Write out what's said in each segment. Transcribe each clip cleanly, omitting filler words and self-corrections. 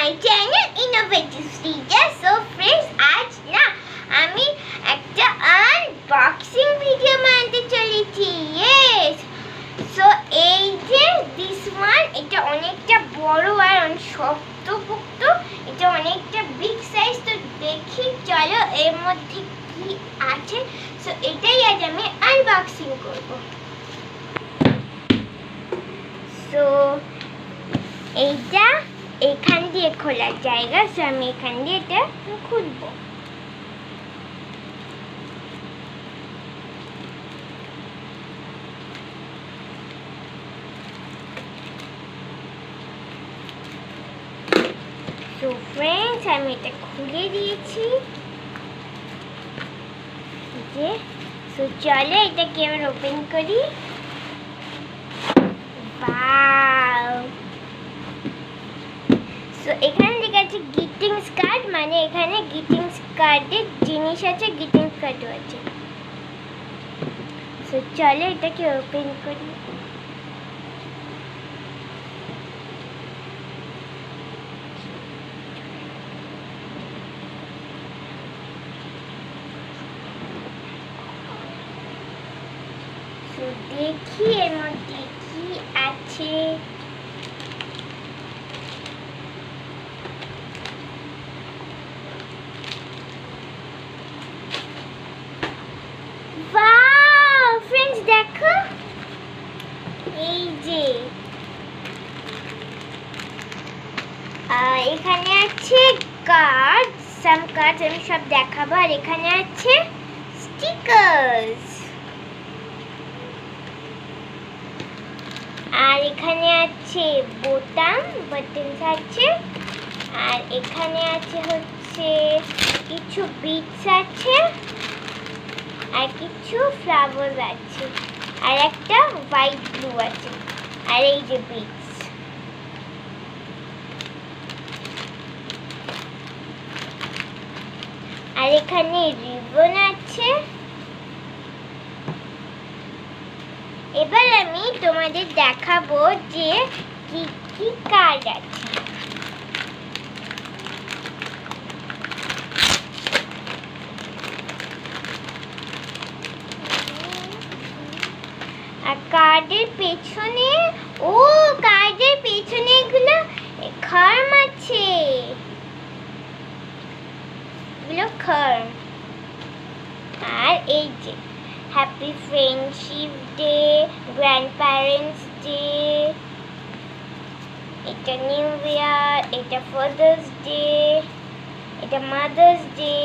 My channel innovative Stitcher. So friends, আজ না আমি একটা আনবক্সিং ভিডিও বানাতে চলেছি। ইয়েস, সো এই যে দিস ওয়ান, এটা অনেকটা বড় আর অনেক শক্তপোক্ত, এটা অনেকটা বিগ সাইজ। তো দেখি চলো এর মধ্যে কি আছে। সো এটাই আজ আমি আনবক্সিং করব। সো এইটা এখান দিয়ে খোলার জায়গা, সো আমি এখান দিয়ে এটা খুলবো। সো ফ্রেন্ডস, আমি এটা খুলে দিয়েছি যে। সো চলো এটাকে এবার ওপেন করি। ওয়াও, সো এখানে লেখা আছে গ্রিটিংস কার্ড, মানে এখানে গ্রিটিংস কার্ডের জিনিস আছে, গ্রিটিংস কার্ডও আছে। সো চলো এটাকে ওপেন করি। সো দেখি এর মধ্যে কি আছে। ওয়াও ফ্রেন্ডস, দেখো এই যে এখানে আছে কার্ড, সাম কার্ডস, আমি সব দেখাবো। আর এখানে আছে স্টিকার্স, আর এখানে আছে বোতাম, বাটনস আছে। আর এখানে আছে হচ্ছে কিছু বিটস আছে, আর কিছু ফ্লাওয়ার আছে, আর একটা হোয়াইট ব্লু আছে, আর এই যে বিটস। আর এখানে রিবন আছে। এবার আমি তোমাদের দেখাবো যে কি কি কার্ড আছে। আর কার্ডের পেছনে, কার্ডের পেছনে এগুলো খার্ম আছে, এগুলো খার্ম। আর এই যে happy friendship day, grand parents day, এটা নিউ ইয়ার, এটা ফাদার্স ডে, এটা মাদার্স ডে,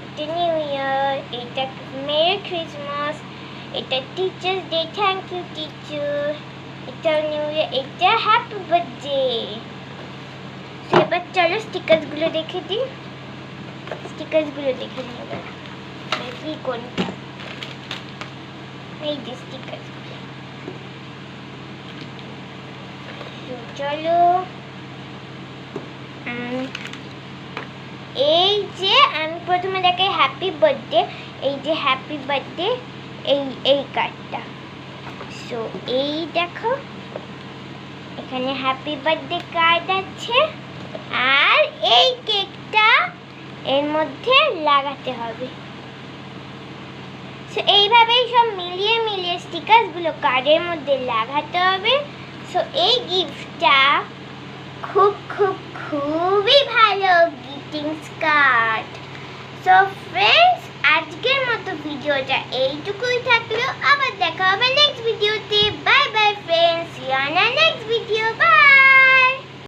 এটা নিউ ইয়ার, এটা মেরি ক্রিসমাস, এটা teachers' day, thank you teacher, এটা নিউ ইয়ার, এটা হ্যাপি বার্থডে। এবার চলো স্টিকার্সগুলো দেখে দিই। স্টিকার্সগুলো দেখে নিই এবার কি কোনটা। এই যে স্টিকার্সগুলো। চলো এই যে আমি প্রথমে দেখাই হ্যাপি বার্থডে। এই যে হ্যাপি বার্থডে, এই কার্ডটা। সো এই দেখো, এখানে হ্যাপি বার্থডে কার্ড আছে। আর এই কেকটা এর মধ্যে লাগাতে হবে। সো এইভাবেই সব মিলিয়ে মিলিয়ে স্টিকারগুলো কার্ডের মধ্যে লাগাতে হবে। সো এই গিফটটা খুবই ভালো গ্রিটিংস কার্ড। সো ফ্রেন্ডস, আজকের মতো ভিডিওটা এইটুকুই থাকলো। আবার